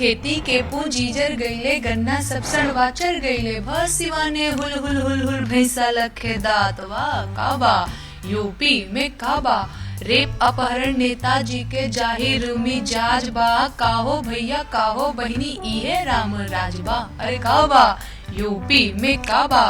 खेती के पूंजी जर गईले, गन्ना सब सड़वा चढ़ गईले, भर सिवाने हुल हुल हुल हुल भैंसा लखे दात। वाह काबा यूपी में काबा, रेप अपहरण नेताजी के जाहिर मिजाज बा। काहो भैया काहो बहिनी इहे राम राजबा। अरे काबा यूपी में काबा,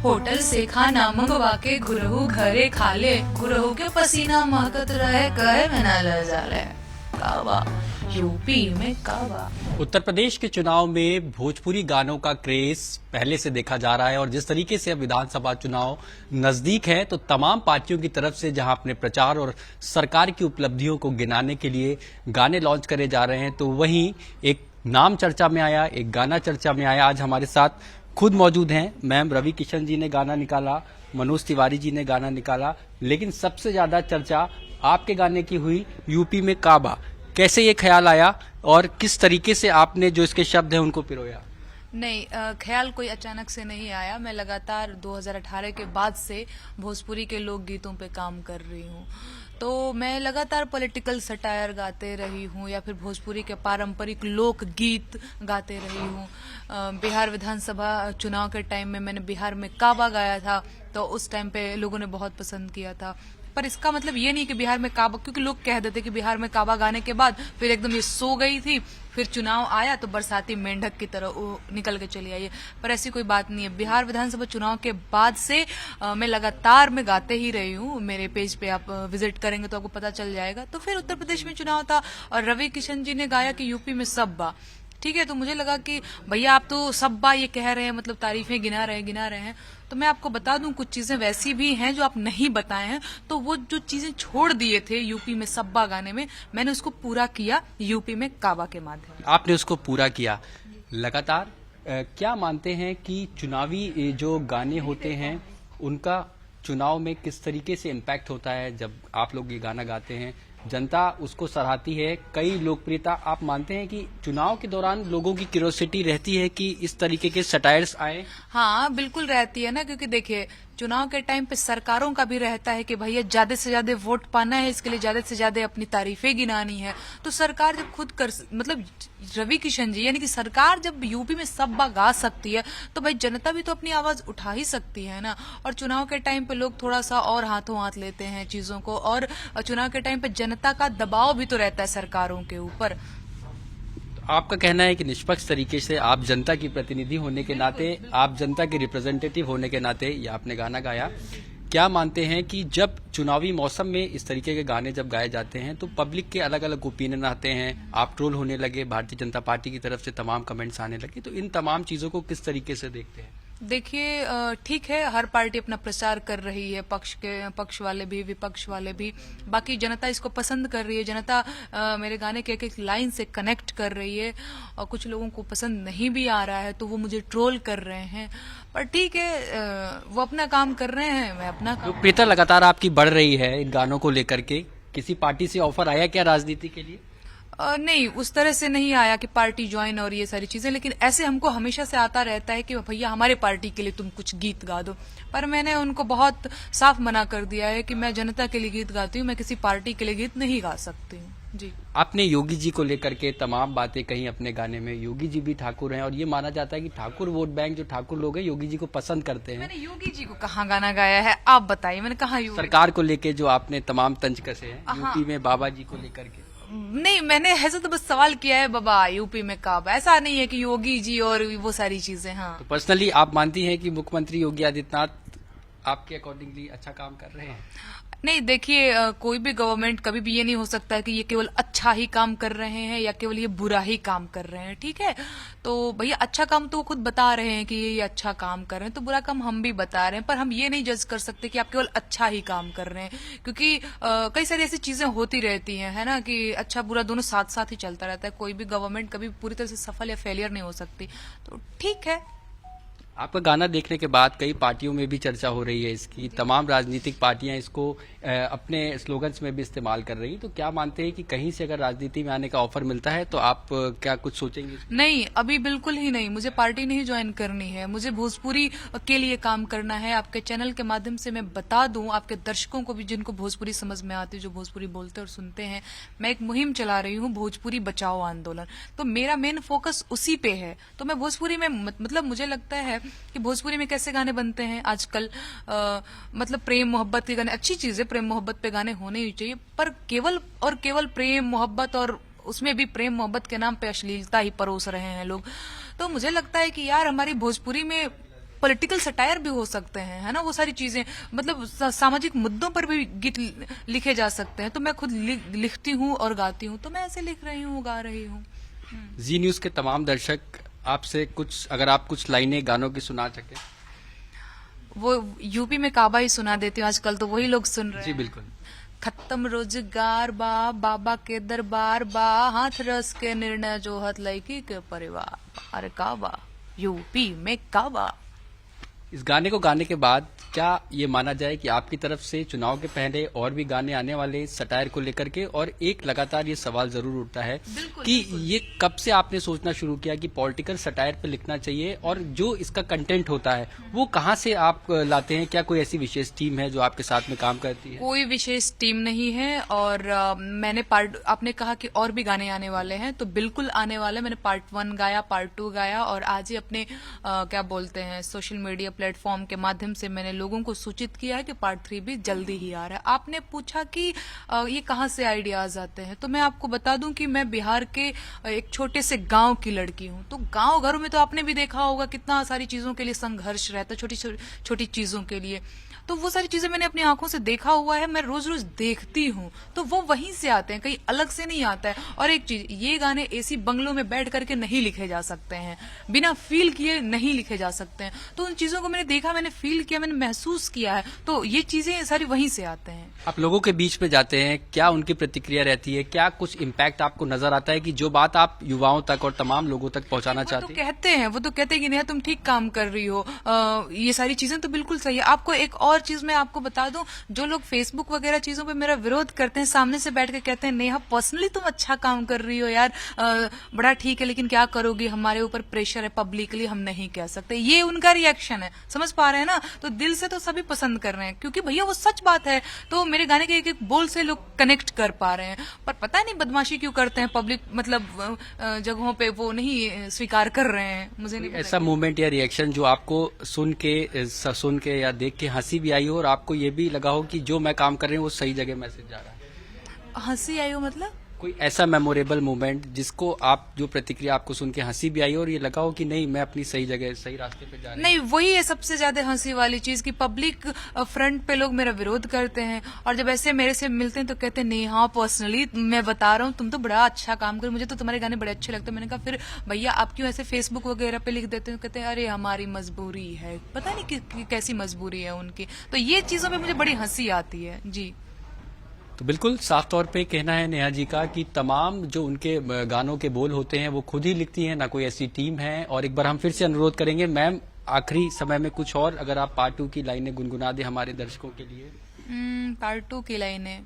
होटल से खाना मंगवा के घुरहू घरे खा ले, घुरहू के पसीना महकत रहे कहे में ना ल जाले। काबा यूपी में काबा। उत्तर प्रदेश के चुनाव में भोजपुरी गानों का क्रेज पहले से देखा जा रहा है और जिस तरीके से अब विधानसभा चुनाव नजदीक है तो तमाम पार्टियों की तरफ से जहां अपने प्रचार और सरकार की उपलब्धियों को गिनाने के लिए गाने लॉन्च करे जा रहे हैं, तो वहीं एक नाम चर्चा में आया, एक गाना चर्चा में आया। आज हमारे साथ खुद मौजूद हैं मैम रवि किशन जी ने गाना निकाला, मनोज तिवारी जी ने गाना निकाला, लेकिन सबसे ज्यादा चर्चा आपके गाने की हुई यूपी में काबा। कैसे ये ख्याल आया और किस तरीके से आपने जो इसके शब्द हैं उनको पिरोया? नहीं, ख्याल कोई अचानक से नहीं आया। मैं लगातार 2018 के बाद से भोजपुरी के लोक गीतों पे काम कर रही हूँ, तो मैं लगातार पॉलिटिकल सटायर गाते रही हूँ या फिर भोजपुरी के पारंपरिक लोक गीत गाते रही हूँ। बिहार विधानसभा चुनाव के टाइम में मैंने बिहार में काबा गाया था, तो उस टाइम पे लोगों ने बहुत पसंद किया था। पर इसका मतलब ये नहीं कि बिहार में काबा, क्योंकि लोग कह देते कि बिहार में काबा गाने के बाद फिर एकदम ये सो गई थी, फिर चुनाव आया तो बरसाती मेंढक की तरह वो निकल के चली आई है। पर ऐसी कोई बात नहीं है। बिहार विधानसभा चुनाव के बाद से मैं लगातार में गाते ही रही हूँ। मेरे पेज पे आप विजिट करेंगे तो आपको पता चल जाएगा। तो फिर उत्तर प्रदेश में चुनाव था और रवि किशन जी ने गाया कि यूपी में सब बा। ठीक है, तो मुझे लगा कि भैया आप तो सब बा ये कह रहे हैं, मतलब तारीफें गिना रहे हैं, तो मैं आपको बता दूं कुछ चीजें वैसी भी हैं जो आप नहीं बताए हैं। तो वो जो चीजें छोड़ दिए थे यूपी में सब्बा गाने में, मैंने उसको पूरा किया यूपी में काबा के माध्यम। आपने उसको पूरा किया लगातार। क्या मानते हैं कि चुनावी जो गाने होते हैं उनका चुनाव में किस तरीके से इम्पैक्ट होता है? जब आप लोग ये गाना गाते हैं जनता उसको सराहती है, कई लोकप्रियता। आप मानते हैं कि चुनाव के दौरान लोगों की क्यूरियोसिटी रहती है कि इस तरीके के सटायर्स आए? हाँ बिल्कुल रहती है ना, क्योंकि देखिए चुनाव के टाइम पे सरकारों का भी रहता है कि भैया ज्यादा से ज्यादा वोट पाना है, इसके लिए ज्यादा से ज्यादा अपनी तारीफें गिनानी है। तो सरकार जब खुद मतलब रवि किशन जी यानी कि सरकार जब यूपी में सब बा गा सकती है तो भाई जनता भी तो अपनी आवाज उठा ही सकती है ना। और चुनाव के टाइम पे लोग थोड़ा सा और हाथों हाथ लेते हैं चीजों को, और चुनाव के टाइम पे जनता का दबाव भी तो रहता है सरकारों के ऊपर। आपका कहना है कि निष्पक्ष तरीके से आप जनता की प्रतिनिधि होने के नाते, आप जनता के रिप्रेजेंटेटिव होने के नाते ये आपने गाना गाया। क्या मानते हैं कि जब चुनावी मौसम में इस तरीके के गाने जब गाए जाते हैं तो पब्लिक के अलग अलग ओपिनियन आते हैं, आप ट्रोल होने लगे, भारतीय जनता पार्टी की तरफ से तमाम कमेंट्स आने लगे, तो इन तमाम चीजों को किस तरीके से देखते हैं? देखिए ठीक है, हर पार्टी अपना प्रचार कर रही है, पक्ष वाले भी विपक्ष वाले भी। बाकी जनता इसको पसंद कर रही है, जनता मेरे गाने के एक एक लाइन से कनेक्ट कर रही है, और कुछ लोगों को पसंद नहीं भी आ रहा है तो वो मुझे ट्रोल कर रहे हैं। पर ठीक है, वो अपना काम कर रहे हैं, मैं अपना काम। लोकप्रियता लगातार आपकी बढ़ रही है इन गानों को लेकर के, किसी पार्टी से ऑफर आया क्या राजनीति के लिए? नहीं, उस तरह से नहीं आया कि पार्टी ज्वाइन और ये सारी चीजें, लेकिन ऐसे हमको हमेशा से आता रहता है कि भैया हमारे पार्टी के लिए तुम कुछ गीत गा दो। पर मैंने उनको बहुत साफ मना कर दिया है कि मैं जनता के लिए गीत गाती हूँ, मैं किसी पार्टी के लिए गीत नहीं गा सकती हूँ। जी, आपने योगी जी को लेकर के तमाम बातें कही अपने गाने में। योगी जी भी ठाकुर हैं और ये माना जाता है कि ठाकुर वोट बैंक, जो ठाकुर लोग हैं योगी जी को पसंद करते हैं। मैंने योगी जी को कहाँ गाना गाया है, आप बताइए, मैंने कहा सरकार को लेके जो आपने तमाम तंज कसे हैं यूपी में बाबा जी को लेकर के? नहीं, मैंने ऐसा तो बस सवाल किया है बाबा यूपी में कब, ऐसा नहीं है कि योगी जी और वो सारी चीजें। हाँ, तो पर्सनली आप मानती हैं कि मुख्यमंत्री योगी आदित्यनाथ आपके अकॉर्डिंगली अच्छा काम कर रहे हैं? नहीं, देखिए कोई भी गवर्नमेंट कभी भी ये नहीं हो सकता है कि ये केवल अच्छा ही काम कर रहे हैं या केवल ये बुरा ही काम कर रहे हैं। ठीक है, तो भैया अच्छा काम तो वो खुद बता रहे हैं कि ये अच्छा काम कर रहे हैं, तो बुरा काम हम भी बता रहे हैं। पर हम ये नहीं जज कर सकते कि आप केवल अच्छा ही काम कर रहे हैं, क्योंकि कई सारी ऐसी चीजें होती रहती हैं, है ना, कि अच्छा बुरा दोनों साथ साथ ही चलता रहता है। कोई भी गवर्नमेंट कभी पूरी तरह से सफल या फेलियर नहीं हो सकती। तो ठीक है। आपका गाना देखने के बाद कई पार्टियों में भी चर्चा हो रही है इसकी, तमाम राजनीतिक पार्टियां इसको अपने स्लोगन्स में भी इस्तेमाल कर रही हैं, तो क्या मानते हैं कि कहीं से अगर राजनीति में आने का ऑफर मिलता है तो आप क्या कुछ सोचेंगे? नहीं, अभी बिल्कुल ही नहीं। मुझे पार्टी नहीं ज्वाइन करनी है, मुझे भोजपुरी के लिए काम करना है। आपके चैनल के माध्यम से मैं बता दूं आपके दर्शकों को भी, जिनको भोजपुरी समझ में आती है, जो भोजपुरी बोलते और सुनते हैं, मैं एक मुहिम चला रही हूँ, भोजपुरी बचाओ आंदोलन। तो मेरा मेन फोकस उसी पे है। तो मैं भोजपुरी में मतलब मुझे लगता है कि भोजपुरी में कैसे गाने बनते हैं आजकल, मतलब प्रेम मोहब्बत के गाने, अच्छी चीज है, प्रेम मोहब्बत पे गाने होने ही चाहिए, पर केवल प्रेम मोहब्बत, और उसमें भी प्रेम मोहब्बत के नाम पे अश्लीलता ही परोस रहे हैं लोग। तो मुझे लगता है कि यार हमारी भोजपुरी में पॉलिटिकल सटायर भी हो सकते हैं, है ना, वो सारी चीजें, मतलब सामाजिक मुद्दों पर भी गीत लिखे जा सकते हैं। तो मैं खुद लिखती हूँ और गाती हूँ, तो मैं ऐसे लिख रही हूँ, गा रही हूँ। जी न्यूज के तमाम दर्शक आपसे कुछ, अगर आप कुछ लाइनें गानों की सुना सके। वो यूपी में काबा ही सुना देती हूँ, आजकल तो वही लोग सुन रहे जी हैं। बिल्कुल। खत्म रोजगार बा, बाबा के दरबार बा, हाथ रस के निर्णय जो हत लड़की के परिवार, अरे काबा यूपी में काबा। इस गाने को गाने के बाद क्या ये माना जाए कि आपकी तरफ से चुनाव के पहले और भी गाने आने वाले सटायर को लेकर के? और एक लगातार ये सवाल जरूर उठता है कि ये कब से आपने सोचना शुरू किया कि पॉलिटिकल सटायर पे लिखना चाहिए, और जो इसका कंटेंट होता है वो कहाँ से आप लाते हैं? क्या कोई ऐसी विशेष टीम है जो आपके साथ में काम करती है? कोई विशेष टीम नहीं है, और मैंने आपने कहा कि और भी गाने आने वाले हैं, तो बिल्कुल आने वाले। मैंने पार्ट 1 गाया, पार्ट 2 गाया, और आज ही अपने क्या बोलते हैं, सोशल मीडिया प्लेटफॉर्म के माध्यम से मैंने लोगों को सूचित किया है कि पार्ट 3 भी जल्दी ही आ रहा है। आपने पूछा कि ये कहाँ से आइडियाज आते हैं, तो मैं आपको बता दूं कि मैं बिहार के एक छोटे से गांव की लड़की हूं। तो गांव घरों में तो आपने भी देखा होगा कितना सारी चीजों के लिए संघर्ष रहता है, छोटी छोटी चीजों के लिए। तो वो सारी चीजें मैंने अपनी आंखों से देखा हुआ है, मैं रोज रोज देखती हूँ, तो वो वहीं से आते हैं, कहीं अलग से नहीं आता है। और एक चीज, ये गाने एसी बंगलों में बैठ करके नहीं लिखे जा सकते हैं, बिना फील किए नहीं लिखे जा सकते हैं। तो उन चीजों को मैंने देखा, मैंने फील किया, मैंने महसूस किया है, तो ये चीजें सारी वहीं से आते हैं। आप लोगों के बीच में जाते हैं, क्या उनकी प्रतिक्रिया रहती है? क्या कुछ इम्पैक्ट आपको नजर आता है कि जो बात आप युवाओं तक और तमाम लोगों तक पहुंचाना चाहते हैं? वो तो कहते हैं कि नेहा तुम ठीक काम कर रही हो, ये सारी चीजें तो बिल्कुल सही है। आपको एक और चीज मैं आपको बता दूं, जो लोग फेसबुक वगैरह चीजों पे मेरा विरोध करते हैं, सामने से बैठ के कहते हैं नेहा पर्सनली तुम अच्छा काम कर रही हो यार, बड़ा ठीक है, लेकिन क्या करोगी, हमारे ऊपर प्रेशर है, पब्लिकली हम नहीं कह सकते, ये उनका रिएक्शन है। समझ पा रहे हैं ना? तो दिल से तो सभी पसंद कर रहे हैं, क्योंकि भैया वो सच बात है। तो मेरे गाने के एक एक बोल से लोग कनेक्ट कर पा रहे हैं, पर पता नहीं बदमाशी क्यों करते हैं पब्लिक, मतलब जगहों पे वो नहीं स्वीकार कर रहे हैं। मुझे नहीं ऐसा मूवमेंट या रिएक्शन जो आपको सुन के या देख के हंसी भी आई हो, और आपको ये भी लगा हो कि जो मैं काम कर रही हूँ वो सही जगह मैसेज जा रहा है? हंसी आई हो मतलब? कोई ऐसा मेमोरेबल मोमेंट जिसको आप, जो प्रतिक्रिया आपको सुन के हंसी भी आई हो और ये लगा हो कि नहीं मैं अपनी सही जगह सही रास्ते पे जा रही हूं? नहीं, वही है सबसे ज्यादा हंसी वाली चीज कि पब्लिक फ्रंट पे लोग मेरा विरोध करते हैं, और जब ऐसे मेरे से मिलते हैं तो कहते हैं नेहा पर्सनली मैं बता रहा हूँ तुम तो बड़ा अच्छा काम करो, मुझे तो तुम्हारे गाने बड़े अच्छे लगते हैं। मैंने कहा फिर भैया आप क्यों ऐसे फेसबुक वगैरह पे लिख देते हैं? कहते हैं अरे हमारी मजबूरी है, पता नहीं कैसी मजबूरी है उनकी। तो ये चीजों पे मुझे बड़ी हंसी आती है। जी तो बिल्कुल साफ तौर पे कहना है नेहा जी का कि तमाम जो उनके गानों के बोल होते हैं वो खुद ही लिखती हैं, ना कोई ऐसी टीम है। और एक बार हम फिर से अनुरोध करेंगे मैम, आखिरी समय में कुछ और अगर आप पार्ट 2 की लाइनें गुनगुना दे हमारे दर्शकों के लिए। पार्ट 2 की लाइनें,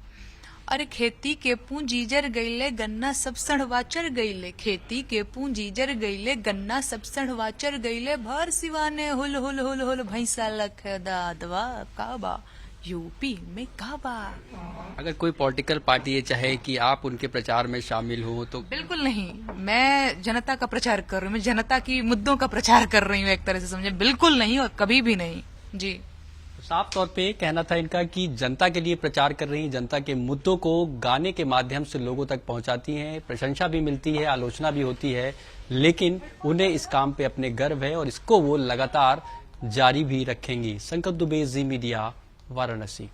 अरे खेती के पूंजी जर गईले, गन्ना सब सड़वाचर गईले, खेती के पूंजी जर गईले, गन्ना सब सड़वाचर गईले, भर सिवाने हुल हुल हुल हुल भैंसा लख दादवा काबा यूपी में काबा। अगर कोई पॉलिटिकल पार्टी ये चाहे कि आप उनके प्रचार में शामिल हो तो? बिल्कुल नहीं, मैं जनता का प्रचार कर रही हूँ, मैं जनता की मुद्दों का प्रचार कर रही हूँ, एक तरह से समझे। बिल्कुल नहीं और कभी भी नहीं। जी साफ तौर पे कहना था इनका कि जनता के लिए प्रचार कर रही हैं, जनता के मुद्दों को गाने के माध्यम से लोगों तक पहुंचाती हैं। प्रशंसा भी मिलती है, आलोचना भी होती है, लेकिन उन्हें इस काम पे अपने गर्व है और इसको वो लगातार जारी भी रखेंगी। संकट दुबे, जी मीडिया, वाराणसी।